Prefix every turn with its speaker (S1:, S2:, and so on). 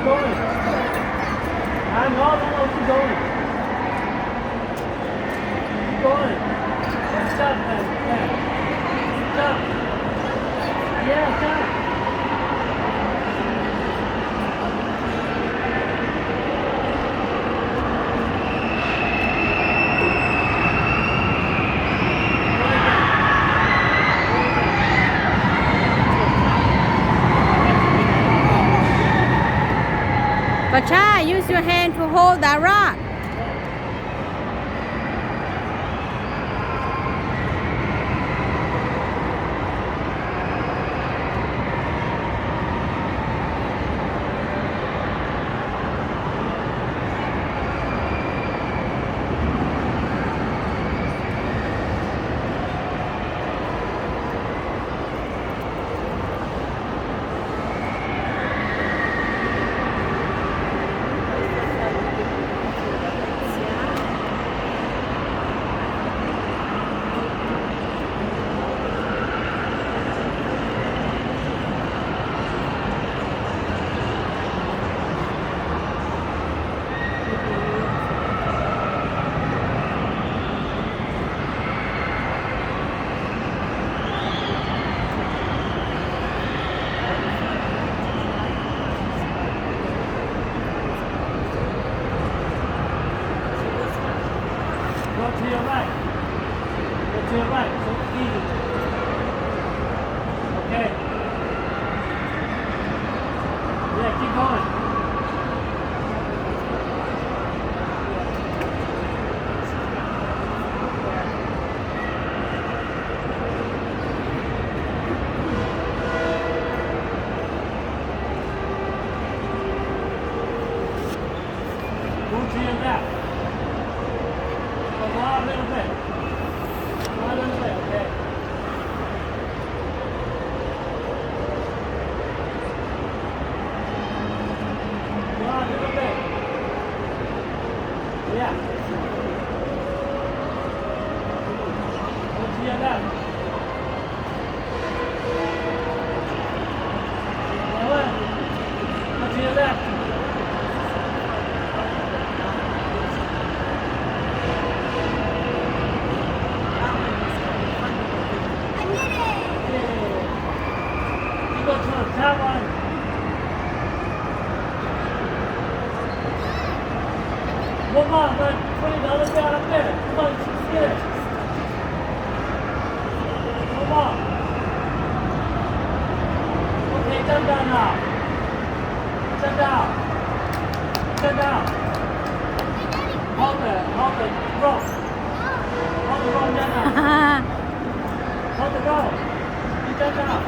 S1: going. I know, keep going. Keep going. Stop, man. Yeah. Stop. Yeah, stop.
S2: Pasha, use your hand to hold the rock.
S1: Go to your right. Go to your right. So easy. Okay. Yeah, keep going. Go to your left. Go out a little bit. Go out a little bit, okay. Go out a little bit. Yeah. Go to your left. Go to your left. You go to the top one. One more, but put the other guy up there. Come on, get it. One more. Okay, jump down now. Jump down. Jump down. Hold the rope. Hold the rope down now. Hold the rope. You jump down.